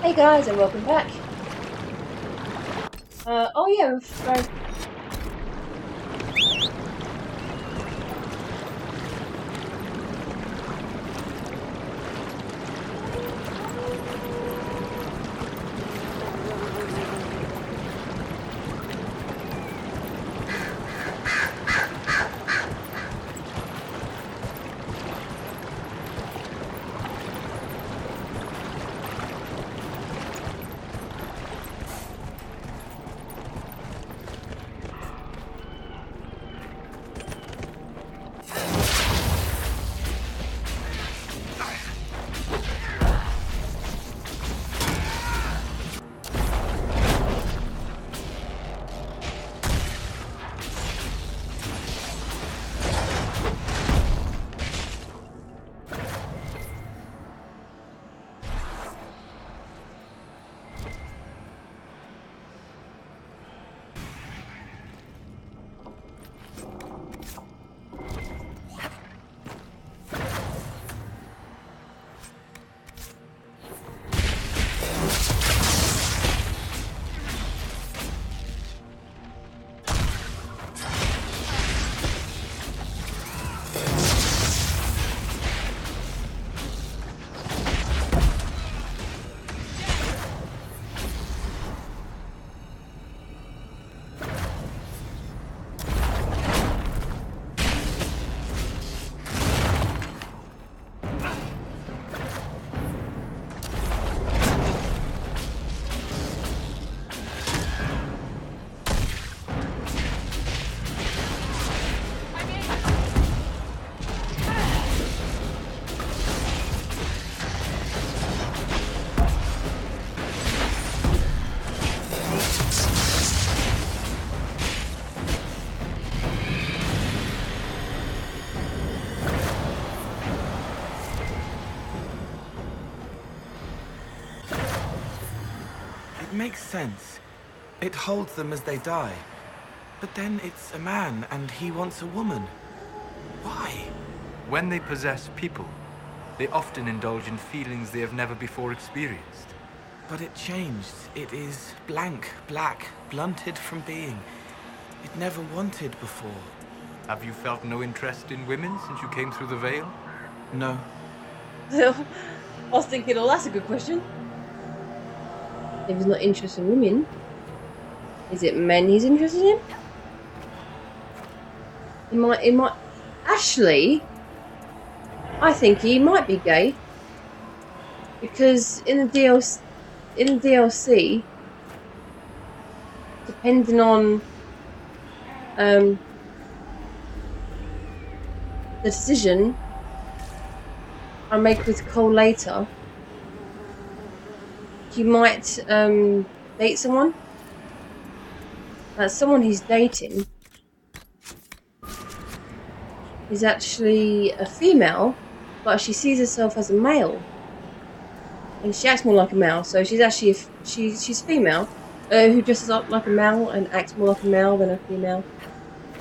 Hey guys, and welcome back. Oh yeah, It makes sense. It holds them as they die. But then it's a man, and he wants a woman. Why? When they possess people, they often indulge in feelings they have never before experienced. But it changed. It is blank, black, blunted from being. It never wanted before. Have you felt no interest in women since you came through the veil? No. I was thinking, oh, that's a good question. If he's not interested in women, is it men he's interested in? It might. Actually, I think he might be gay because in the DLC, depending on the decision I make with Cole later, he might date someone. Someone he's dating is actually a female, but she sees herself as a male, and she acts more like a male. So she's actually she's female, who dresses up like a male and acts more like a male than a female.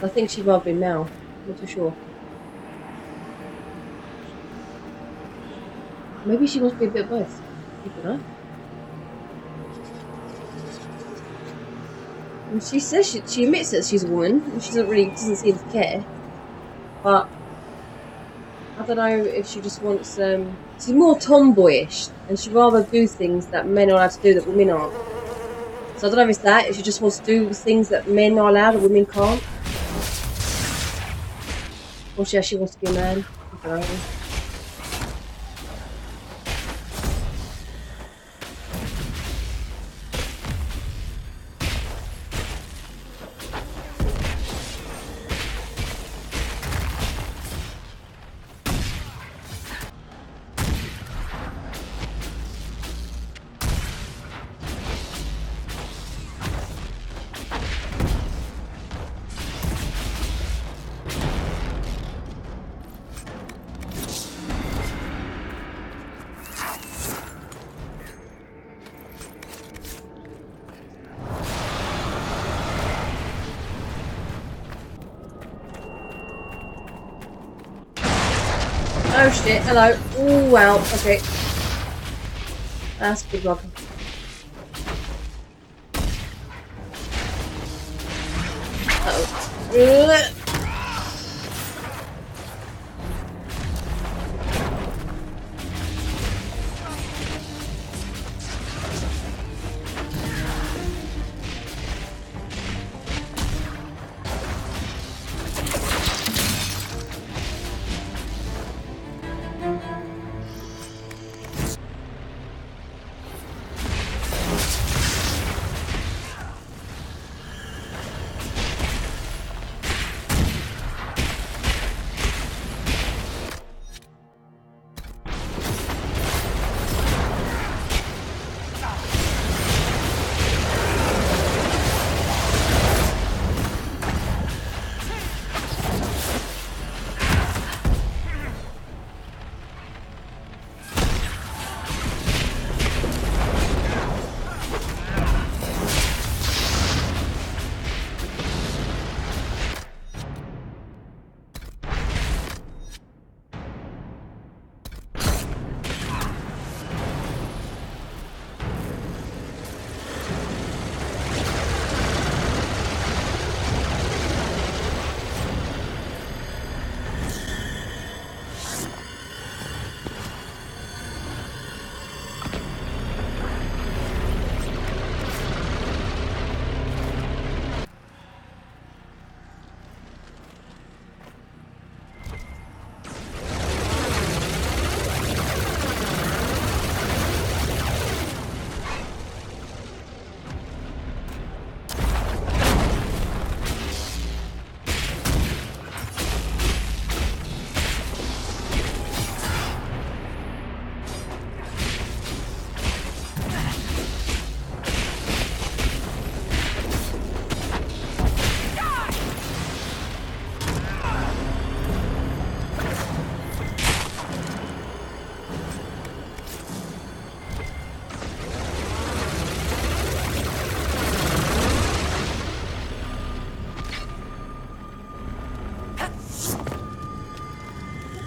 I think she'd rather be male. I'm not too sure. Maybe she wants to be a bit of both. You don't know. And she says she admits that she's a woman, and she doesn't seem to care. But I don't know if she just wants she's more tomboyish, and she'd rather do things that men are allowed to do that women aren't. So I don't know if it's that, if she just wants to do things that men are allowed that women can't. Or she actually wants to be a man. I don't know. Oh shit, hello. Oh wow, okay. That's a big rock. Ugh.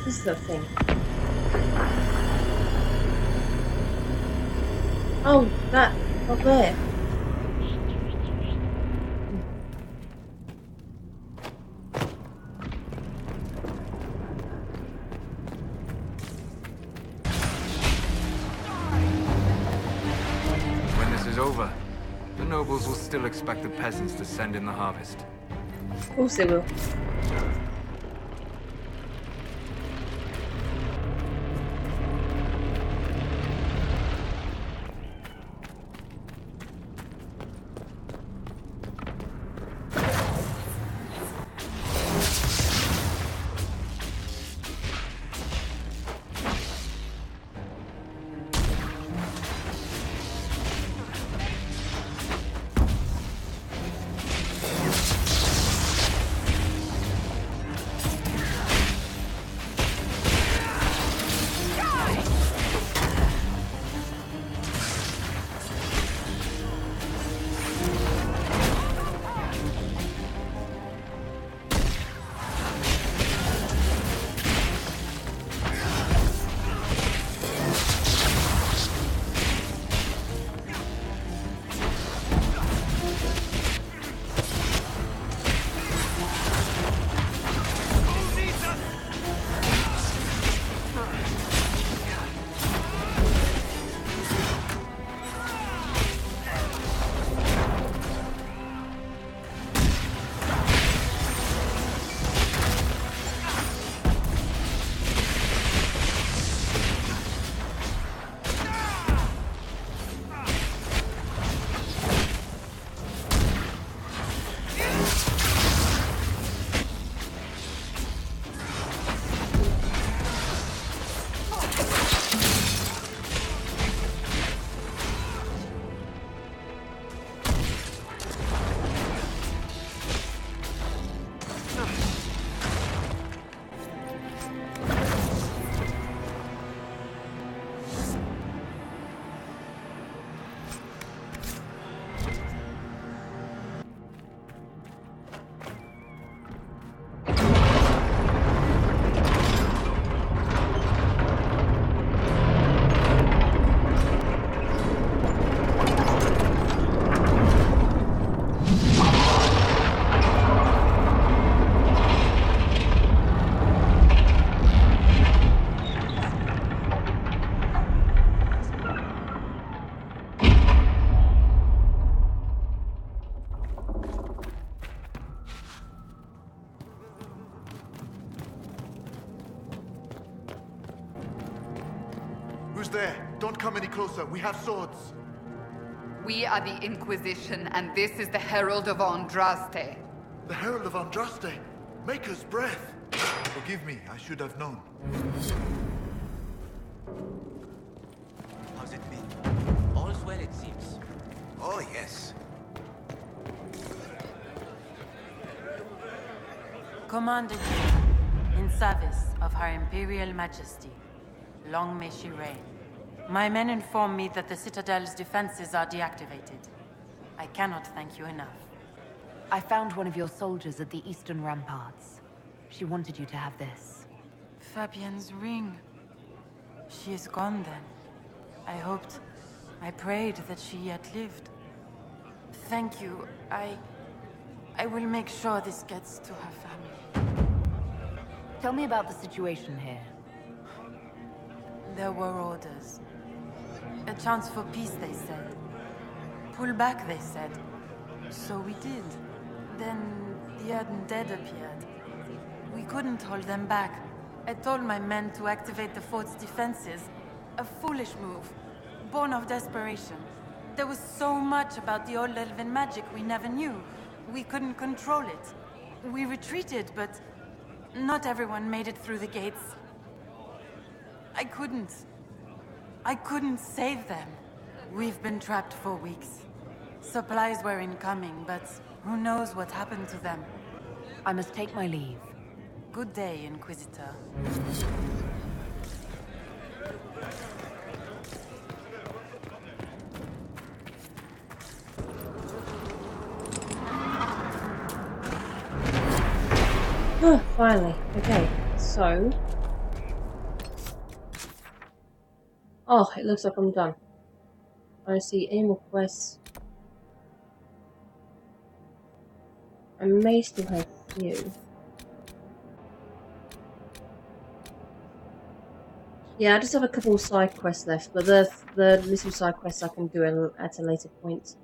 This is the thing. Oh, that up there. When this is over, the nobles will still expect the peasants to send in the harvest. Of course they will. Who's there? Don't come any closer. We have swords. We are the Inquisition, and this is the Herald of Andraste. The Herald of Andraste. Maker's breath. Forgive me. I should have known. How's it been? All's well, it seems. Oh, yes. Commander, in service of Her Imperial Majesty, long may she reign. My men inform me that the Citadel's defenses are deactivated. I cannot thank you enough. I found one of your soldiers at the eastern ramparts. She wanted you to have this. Fabienne's ring. She is gone then. I prayed that she yet lived. Thank you. I will make sure this gets to her family. Tell me about the situation here. There were orders. A chance for peace, they said. Pull back, they said. So we did. Then the undead appeared. We couldn't hold them back. I told my men to activate the fort's defenses. A foolish move, born of desperation. There was so much about the old elven magic we never knew. We couldn't control it. We retreated, but not everyone made it through the gates. I couldn't save them. We've been trapped for weeks. Supplies were incoming, but who knows what happened to them. I must take my leave. Good day, Inquisitor. Oh, finally. Okay, so... Oh, it looks like I'm done. I see any more quests. I may still have a few. Yeah, I just have a couple of side quests left, but the little side quests I can do at a later point.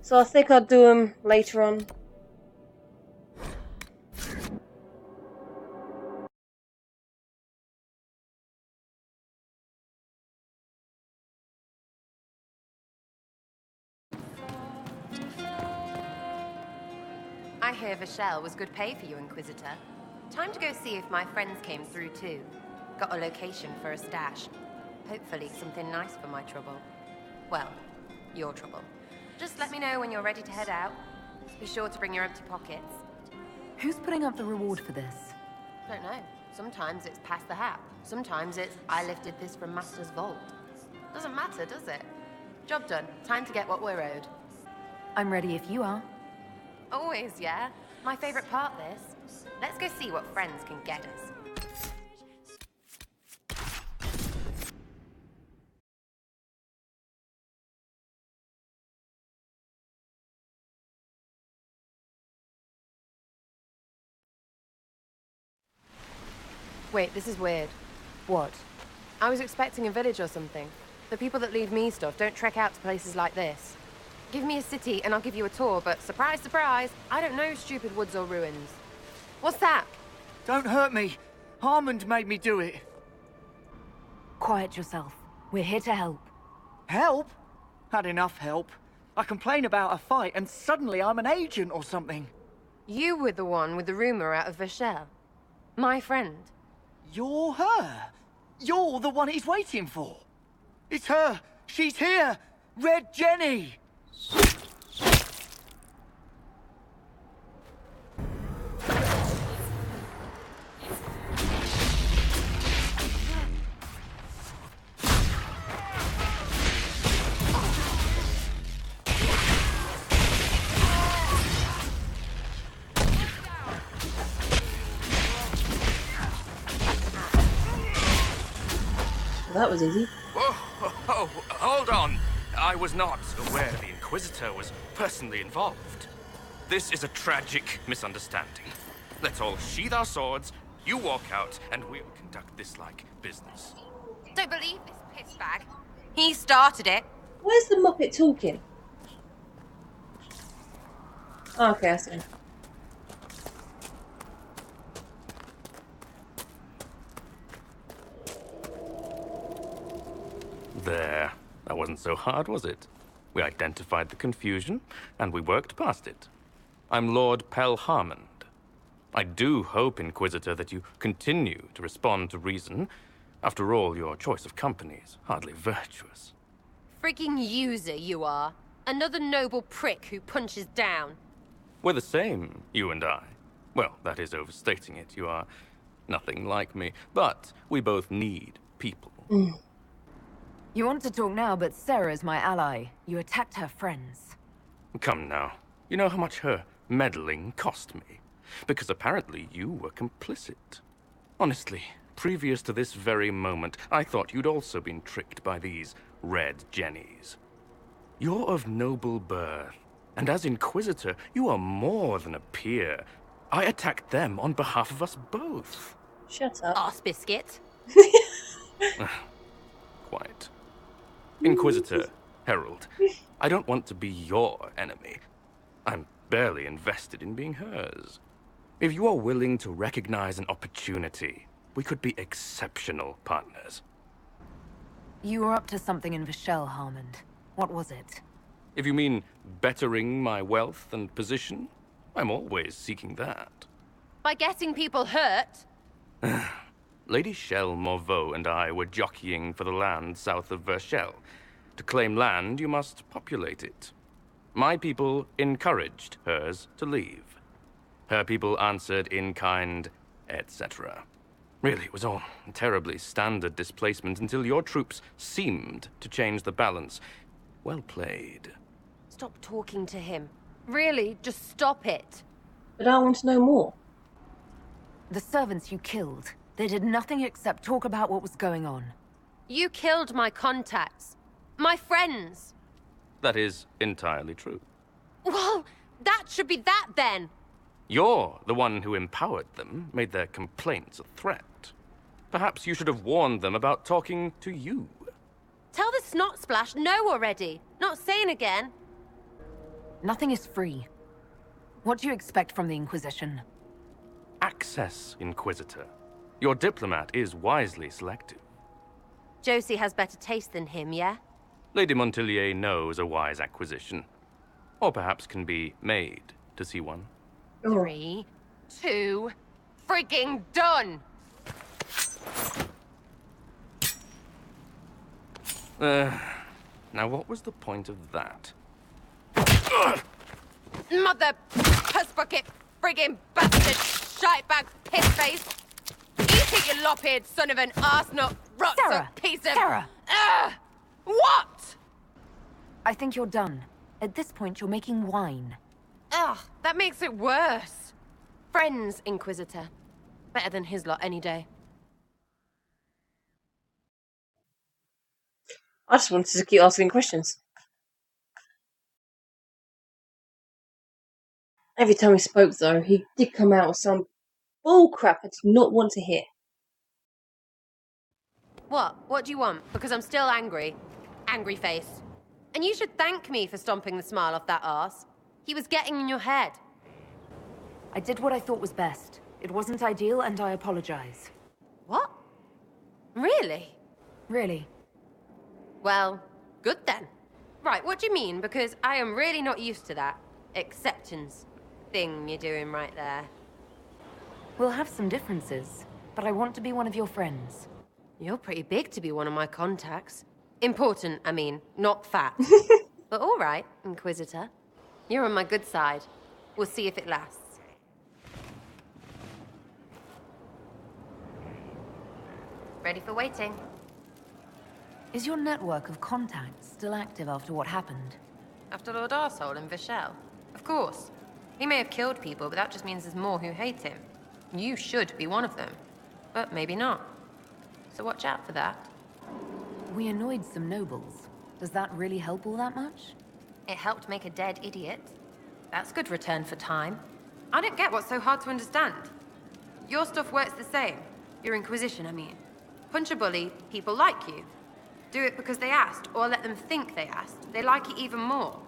So I think I'll do them later on. I hear Vachelle was good pay for you, Inquisitor. Time to go see if my friends came through too. Got a location for a stash. Hopefully something nice for my trouble. Well, your trouble. Just let me know when you're ready to head out. Be sure to bring your empty pockets. Who's putting up the reward for this? Don't know. Sometimes it's pass the hat. Sometimes it's I lifted this from Master's vault. Doesn't matter, does it? Job done. Time to get what we're owed. I'm ready if you are. Always, yeah. My favorite part, this. Let's go see what friends can get us. Wait, this is weird. What? I was expecting a village or something. The people that leave me stuff don't trek out to places like this. Give me a city and I'll give you a tour, but surprise, surprise, I don't know stupid woods or ruins. What's that? Don't hurt me. Harmond made me do it. Quiet yourself. We're here to help. Help? Had enough help. I complain about a fight and suddenly I'm an agent or something. You were the one with the rumor out of Vachelle. My friend. You're her. You're the one he's waiting for. It's her. She's here. Red Jenny. Well, that was easy. Oh, hold on. I was not aware the Inquisitor was personally involved. This is a tragic misunderstanding. Let's all sheath our swords, you walk out, and we'll conduct this like business. Don't believe this pissbag. He started it. Where's the Muppet talking? Oh, okay, I see. There. That wasn't so hard, was it? We identified the confusion, and we worked past it. I'm Lord Pelharmond. I do hope, Inquisitor, that you continue to respond to reason. After all, your choice of company is hardly virtuous. Freaking user, you are. Another noble prick who punches down. We're the same, you and I. Well, that is overstating it. You are nothing like me. But we both need people. You want to talk now, but Sarah's my ally. You attacked her friends. Come now. You know how much her meddling cost me. Because apparently you were complicit. Honestly, previous to this very moment, I thought you'd also been tricked by these red jennies. You're of noble birth, and as Inquisitor, you are more than a peer. I attacked them on behalf of us both. Shut up. Arse biscuit. Quite. Inquisitor, Herald, I don't want to be your enemy. I'm barely invested in being hers. If you are willing to recognize an opportunity, we could be exceptional partners. You were up to something in Vishel, Harmond. What was it? If you mean bettering my wealth and position, I'm always seeking that. By getting people hurt? Lady Shell Morveau and I were jockeying for the land south of Vershel. To claim land, you must populate it. My people encouraged hers to leave. Her people answered in kind, etc. Really, it was all terribly standard displacement until your troops seemed to change the balance. Well played. Stop talking to him. Really, just stop it. But I want to know more. The servants you killed, they did nothing except talk about what was going on. You killed my contacts. My friends. That is entirely true. Well, that should be that then. You're the one who empowered them, made their complaints a threat. Perhaps you should have warned them about talking to you. Tell the snot splash no already. Not saying again. Nothing is free. What do you expect from the Inquisition? Access, Inquisitor. Your diplomat is wisely selective. Josie has better taste than him, yeah? Lady Montilier knows a wise acquisition. Or perhaps can be made to see one. 3, 2, freaking done! Now what was the point of that? Mother puss bucket, friggin' bastard, shitebag, piss face! Eat it, you lop-eared son of an arsenal, rot Sarah! piece of... Sarah! What? I think you're done. At this point, you're making wine. Ugh, that makes it worse. Friends, Inquisitor. Better than his lot any day. I just wanted to keep asking questions. Every time he spoke, though, he did come out with some bull crap I did not want to hear. What? What do you want? Because I'm still angry. Angry face. And you should thank me for stomping the smile off that arse. He was getting in your head. I did what I thought was best. It wasn't ideal, and I apologize. What? Really? Really. Well, good then. Right, what do you mean? Because I am really not used to that acceptance thing you're doing right there. We'll have some differences, but I want to be one of your friends. You're pretty big to be one of my contacts. Important, I mean, not fat. But all right, Inquisitor. You're on my good side. We'll see if it lasts. Ready for waiting. Is your network of contacts still active after what happened? After Lord Arsehole and Vishel? Of course. He may have killed people, but that just means there's more who hate him. You should be one of them. But maybe not. So watch out for that. We annoyed some nobles. Does that really help all that much? It helped make a dead idiot. That's good return for time. I don't get what's so hard to understand. Your stuff works the same. Your Inquisition, I mean. Punch a bully, people like you. Do it because they asked, or let them think they asked. They like it even more.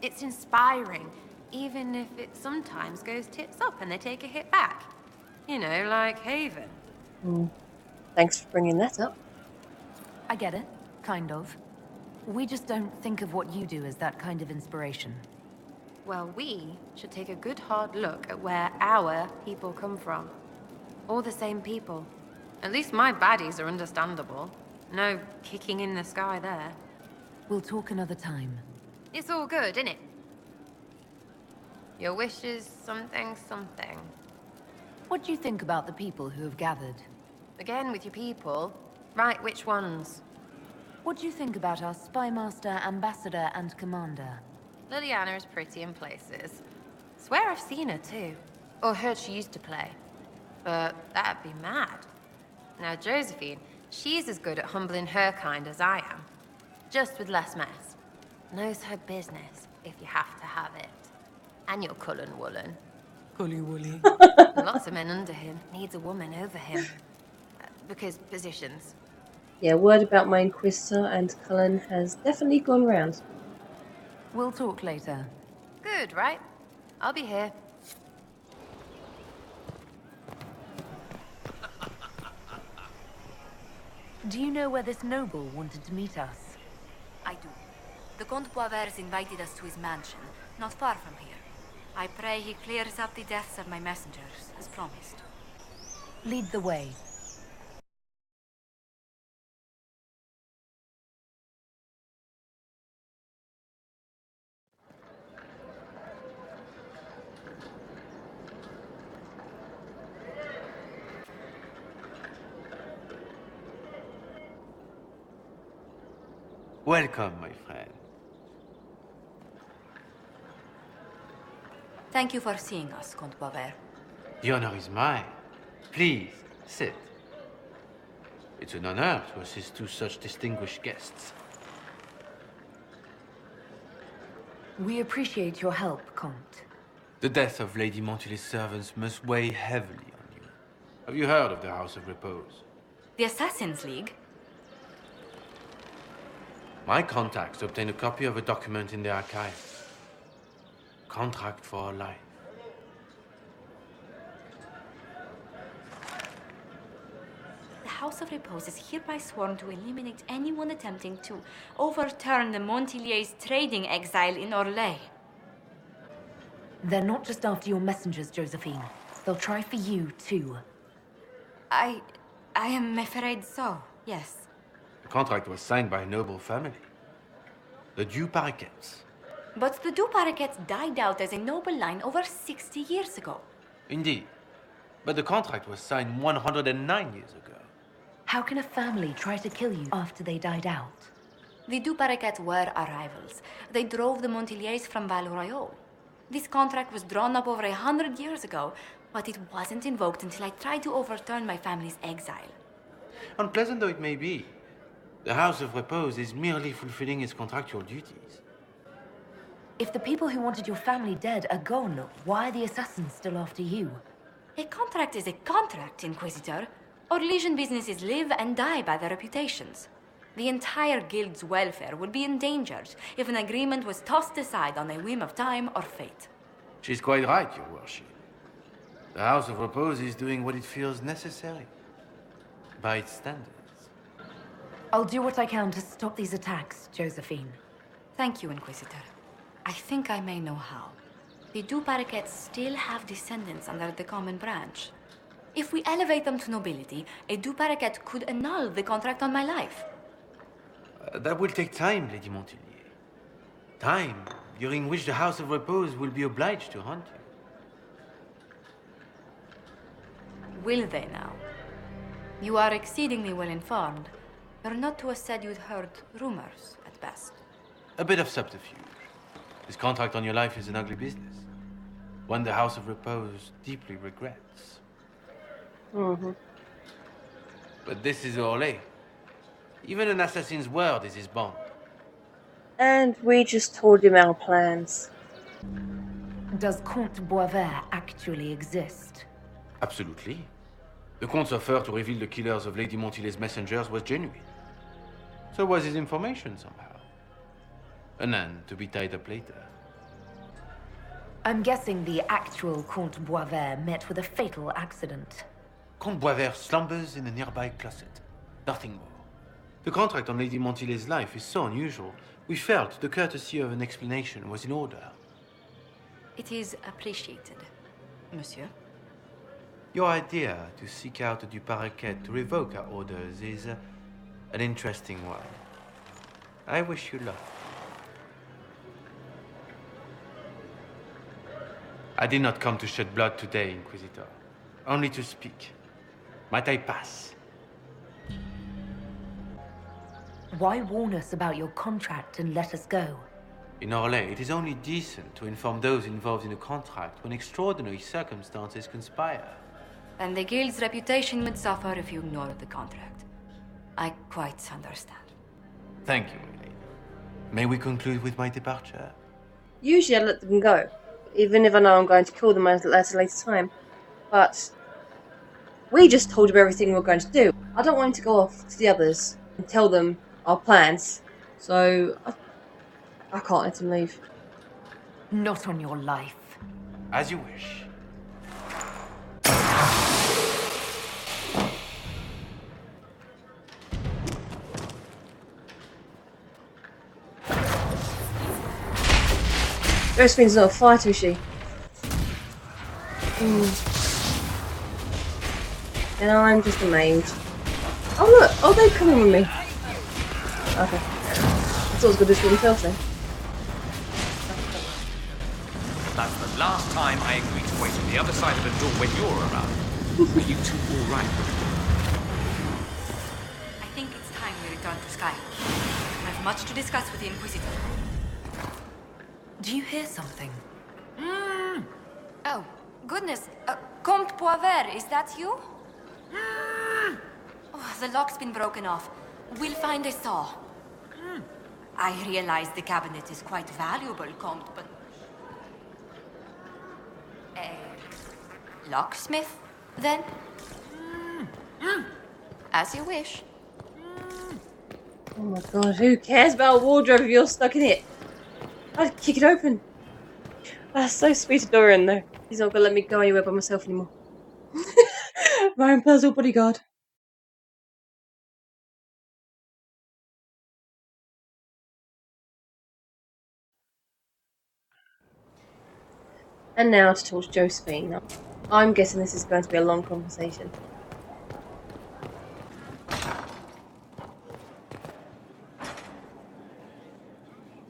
It's inspiring, even if it sometimes goes tits up and they take a hit back. You know, like Haven. Thanks for bringing that up. I get it. Kind of. We just don't think of what you do as that kind of inspiration. Well, we should take a good hard look at where our people come from. All the same people. At least my baddies are understandable. No kicking in the sky there. We'll talk another time. It's all good, innit? Your wish is something, something. What do you think about the people who have gathered? Again with your people? Right, which ones? What do you think about our spymaster, ambassador, and commander? Liliana is pretty in places. Swear I've seen her too. Or heard she used to play. But that'd be mad. Now Josephine, she's as good at humbling her kind as I am. Just with less mess. Knows her business, if you have to have it. And you're Cullen Woolen. Cully Woolly. Lots of men under him. Needs a woman over him. Because positions. Yeah, word about my Inquisitor and Cullen has definitely gone round. We'll talk later. Good, right? I'll be here. Do you know where this noble wanted to meet us? I do. The Comte Boisvert invited us to his mansion, not far from here. I pray he clears up the deaths of my messengers, as promised. Lead the way. Welcome, my friend. Thank you for seeing us, Comte Boisvert. The honor is mine. Please, sit. It's an honor to assist two such distinguished guests. We appreciate your help, Comte. The death of Lady Montily's servants must weigh heavily on you. Have you heard of the House of Repose? The Assassin's League? My contacts obtained a copy of a document in the archives. Contract for life. The House of Repose is hereby sworn to eliminate anyone attempting to overturn the Montiliers' trading exile in Orlais. They're not just after your messengers, Josephine. They'll try for you, too. I am afraid so, yes. The contract was signed by a noble family. The Du Paraquets. But the Du Paraquets died out as a noble line over 60 years ago. Indeed. But the contract was signed 109 years ago. How can a family try to kill you after they died out? The Du Paraquets were our rivals. They drove the Montiliers from Val Royal. This contract was drawn up over 100 years ago, but it wasn't invoked until I tried to overturn my family's exile. Unpleasant though it may be, the House of Repose is merely fulfilling its contractual duties. If the people who wanted your family dead are gone, why are the assassins still after you? A contract is a contract, Inquisitor. Our Legion businesses live and die by their reputations. The entire guild's welfare would be endangered if an agreement was tossed aside on a whim of time or fate. She's quite right, Your Worship. The House of Repose is doing what it feels necessary, by its standards. I'll do what I can to stop these attacks, Josephine. Thank you, Inquisitor. I think I may know how. The Du Paraquets still have descendants under the common branch. If we elevate them to nobility, a Du Paraquet could annul the contract on my life. That will take time, Lady Montilier. Time during which the House of Repose will be obliged to hunt you. Will they now? You are exceedingly well informed. You're not to have said you'd heard rumors, at best. A bit of subterfuge. This contract on your life is an ugly business. One the House of Repose deeply regrets. Mm-hmm. But this is Orlais. Even an assassin's word is his bond. And we just told him our plans. Does Comte Boisvert actually exist? Absolutely. The Comte's offer to reveal the killers of Lady Montily's messengers was genuine. So was his information somehow. An end to be tied up later. I'm guessing the actual Comte Boisvert met with a fatal accident. Comte Boisvert slumbers in a nearby closet. Nothing more. The contract on Lady Montile's life is so unusual, we felt the courtesy of an explanation was in order. It is appreciated, monsieur. Your idea to seek out the Paraquet to revoke our orders is an interesting one. I wish you luck. I did not come to shed blood today, Inquisitor. Only to speak. Might I pass? Why warn us about your contract and let us go? In Orlais, it is only decent to inform those involved in a contract when extraordinary circumstances conspire. And the guild's reputation would suffer if you ignored the contract. I quite understand. Thank you, Madeline. May we conclude with my departure? Usually I let them go, even if I know I'm going to kill them at a later time. But we just told you everything we're going to do. I don't want him to go off to the others and tell them our plans. So I can't let him leave. Not on your life. As you wish. Josephine's not a fighter, is she? And I'm just a mage. Oh look! Oh, they're coming with me. Okay. That's all I was going to do for themselves then. That's the last time I agreed to wait on the other side of the door when you're around. Are you two all right? I think it's time we return to Sky. I have much to discuss with the Inquisitor. Do you hear something? Oh, goodness. Comte Poivert, is that you? Oh, the lock's been broken off. We'll find a saw. I realize the cabinet is quite valuable, Comte, but... locksmith, then? As you wish. Oh my god, who cares about a wardrobe if you're stuck in it? I'd kick it open. That's so sweet of Dorian, though. He's not going to let me go anywhere by myself anymore. My own personal bodyguard. And now to talk to Josephine. I'm guessing this is going to be a long conversation.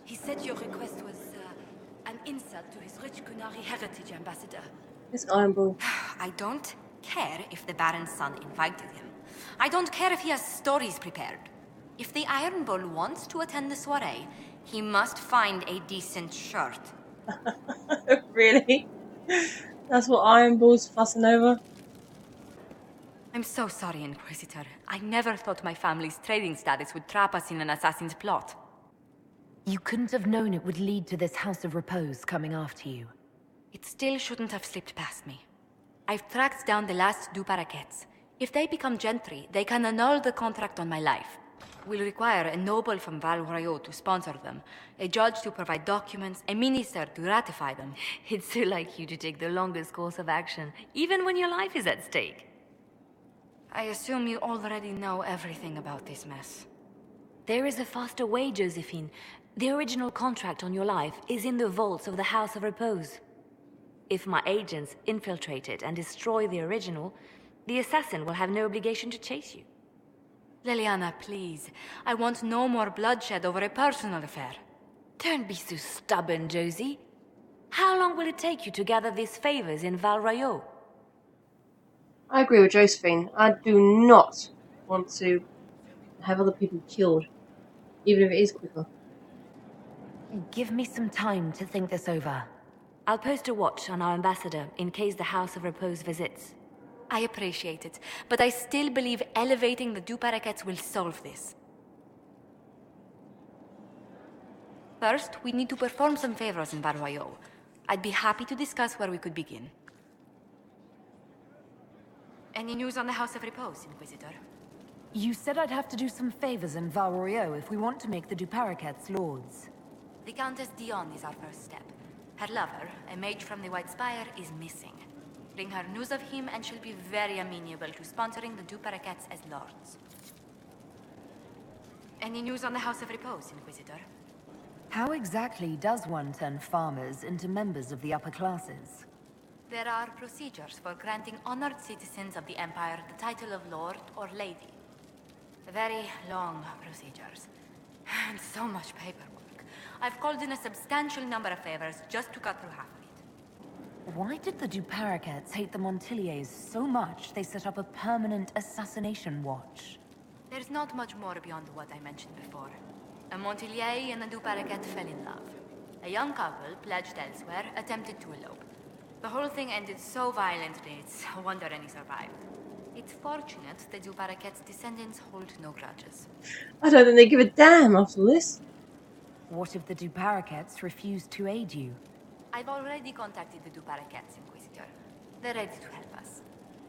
He said your request was an insult to his rich Kunari heritage, Ambassador. This Iron Ball. I don't care if the Baron's son invited him. I don't care if he has stories prepared. If the Iron Bull wants to attend the soiree, he must find a decent shirt. Really? That's what Iron Ball's fussing over? I'm so sorry, Inquisitor. I never thought my family's trading status would trap us in an assassin's plot. You couldn't have known it would lead to this House of Repose coming after you. It still shouldn't have slipped past me. I've tracked down the last Du Paraquets. If they become gentry, they can annul the contract on my life. We'll require a noble from Val Royaux to sponsor them, a judge to provide documents, a minister to ratify them. It's so like you to take the longest course of action, even when your life is at stake. I assume you already know everything about this mess. There is a faster way, Josephine. The original contract on your life is in the vaults of the House of Repose. If my agents infiltrate it and destroy the original, the assassin will have no obligation to chase you. Liliana, please. I want no more bloodshed over a personal affair. Don't be so stubborn, Josie. How long will it take you to gather these favors in Val Royaux? I agree with Josephine. I do not want to have other people killed, even if it is quicker. Give me some time to think this over. I'll post a watch on our ambassador in case the House of Repose visits. I appreciate it, but I still believe elevating the Du Paraquets will solve this. First, we need to perform some favors in Val Royaux. I'd be happy to discuss where we could begin. Any news on the House of Repose, Inquisitor? You said I'd have to do some favors in Val Royaux if we want to make the Du Paraquets lords. The Countess Dion is our first step. Her lover, a mage from the White Spire, is missing. Bring her news of him and she'll be very amenable to sponsoring the Du Paraquets as lords. Any news on the House of Repose, Inquisitor? How exactly does one turn farmers into members of the upper classes? There are procedures for granting honored citizens of the Empire the title of Lord or Lady. Very long procedures. And so much paperwork. I've called in a substantial number of favors just to cut through half of it. Why did the Duparaquets hate the Montiliers so much they set up a permanent assassination watch? There's not much more beyond what I mentioned before. A Montilier and a Duparaquet fell in love. A young couple, pledged elsewhere, attempted to elope. The whole thing ended so violently, it's a wonder any survived. It's fortunate the Duparaquet's descendants hold no grudges. I don't think they give a damn after this. What if the Duparaquets refuse to aid you? I've already contacted the Duparaquets, Inquisitor. They're ready to help us.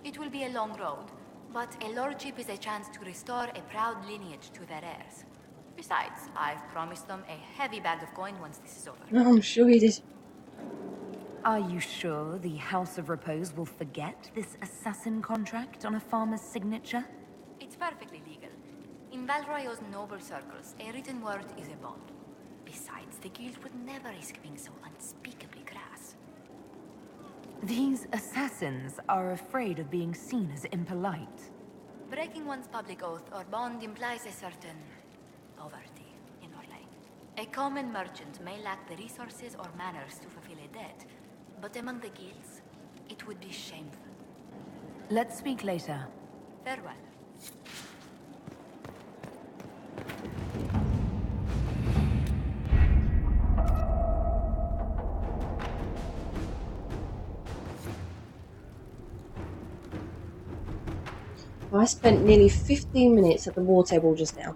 It will be a long road, but a lordship is a chance to restore a proud lineage to their heirs. Besides, I've promised them a heavy bag of coin once this is over. No, I'm sure he did. Are you sure the House of Repose will forget this assassin contract on a farmer's signature? It's perfectly legal. In Val Royaux's noble circles, a written word is a bond. Besides, the guild would never risk being so unspeakably crass. These assassins are afraid of being seen as impolite. Breaking one's public oath or bond implies a certain poverty in Orlais. A common merchant may lack the resources or manners to fulfill a debt, but among the guilds, it would be shameful. Let's speak later. Farewell. I spent nearly 15 minutes at the war table just now.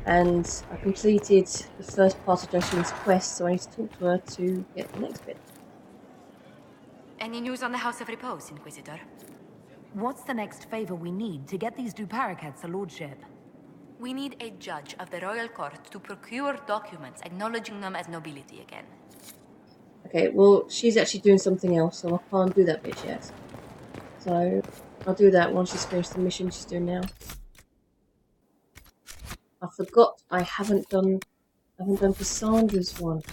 And I completed the first part of Joseline's quest, so I need to talk to her to get the next bit. Any news on the House of Repose, Inquisitor? What's the next favor we need to get these Duparaquets a lordship? We need a judge of the royal court to procure documents acknowledging them as nobility again. Okay, well, she's actually doing something else, so I can't do that bit yet. So I'll do that once she's finished the mission she's doing now. I forgot I haven't done Cassandra's one.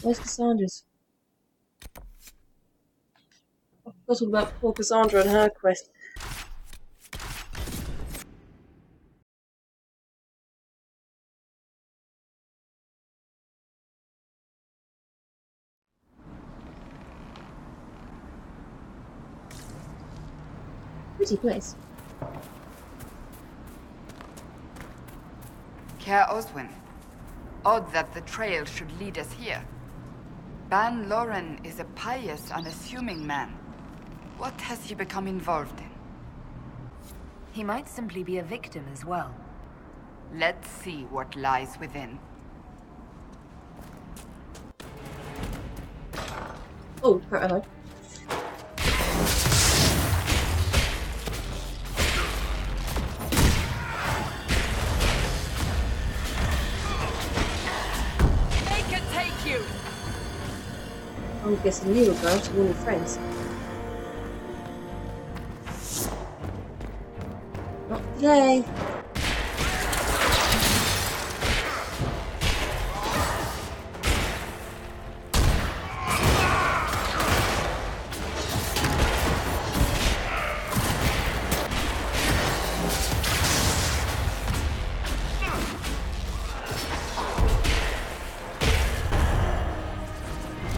Where's Cassandra's? I forgot all about poor Cassandra and her quest. Pretty place. Care Oswin. Odd that the trail should lead us here. Ban Loren is a pious, unassuming man. What has he become involved in? He might simply be a victim as well. Let's see what lies within. Oh, hello. I'm guessing you were going to warn your friends. Not today.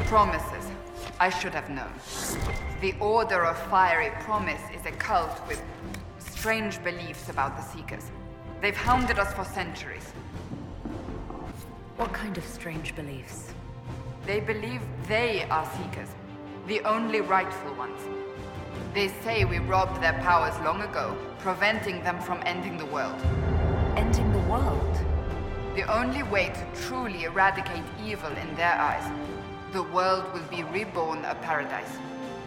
Promises. I should have known. The Order of Fiery Promise is a cult with strange beliefs about the Seekers. They've hounded us for centuries. What kind of strange beliefs? They believe they are Seekers, the only rightful ones. They say we robbed their powers long ago, preventing them from ending the world. Ending the world? The only way to truly eradicate evil in their eyes. The world will be reborn a paradise.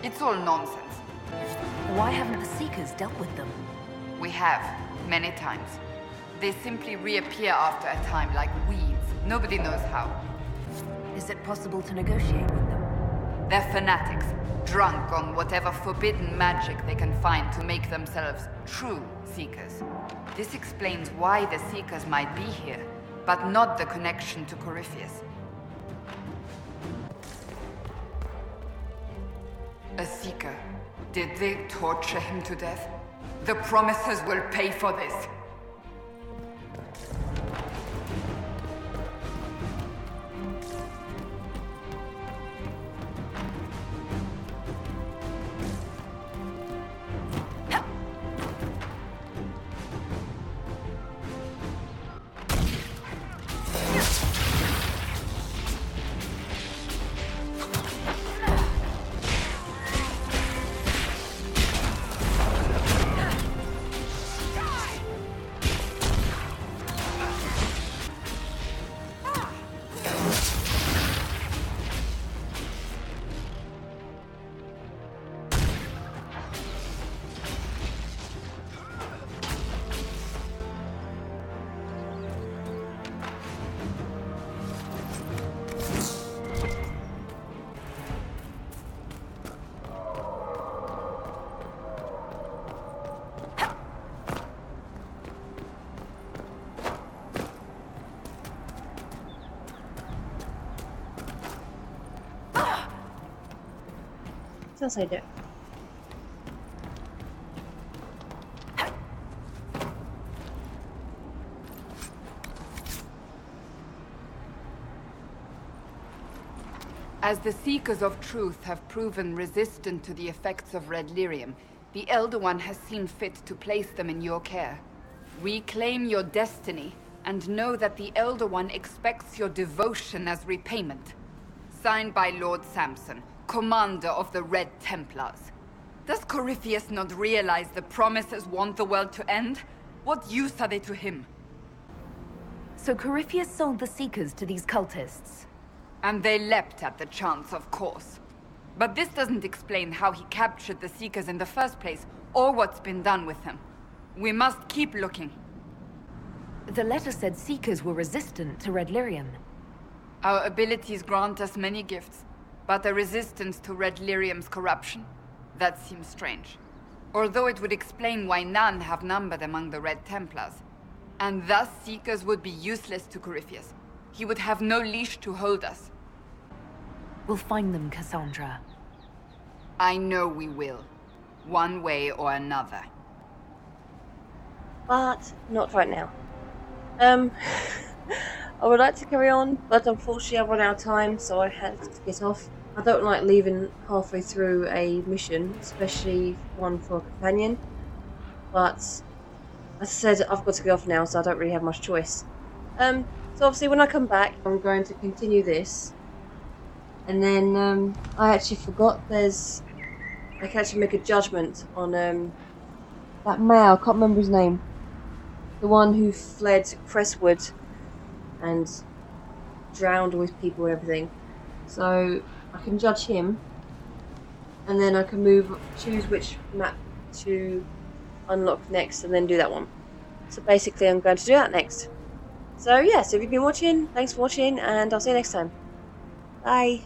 It's all nonsense. Why haven't the Seekers dealt with them? We have, many times. They simply reappear after a time like weeds. Nobody knows how. Is it possible to negotiate with them? They're fanatics, drunk on whatever forbidden magic they can find to make themselves true Seekers. This explains why the Seekers might be here, but not the connection to Corypheus. A Seeker. Did they torture him to death? The Promisers will pay for this. Yes, I do. As the Seekers of Truth have proven resistant to the effects of red lyrium, the Elder One has seen fit to place them in your care. Reclaim your destiny, and know that the Elder One expects your devotion as repayment. Signed by Lord Samson, Commander of the Red Templars. Does Corypheus not realize the Promisers want the world to end? What use are they to him? So Corypheus sold the Seekers to these cultists? And they leapt at the chance, of course. But this doesn't explain how he captured the Seekers in the first place, or what's been done with them. We must keep looking. The letter said Seekers were resistant to red lyrium. Our abilities grant us many gifts, but a resistance to red lyrium's corruption? That seems strange. Although it would explain why none have numbered among the Red Templars. And thus Seekers would be useless to Corypheus. He would have no leash to hold us. We'll find them, Cassandra. I know we will. One way or another. But not right now. I would like to carry on, but unfortunately I've run out of time, so I had to get off. I don't like leaving halfway through a mission, especially one for a companion. But as I said, I've got to go off now, so I don't really have much choice. So obviously when I come back, I'm going to continue this. And then I actually forgot I can actually make a judgment on that male, I can't remember his name. The one who fled Crestwood and drowned all his people and everything. So I can judge him, and then I can choose which map to unlock next, and then do that one. So basically I'm going to do that next. So yeah, so if you've been watching, thanks for watching, and I'll see you next time. Bye.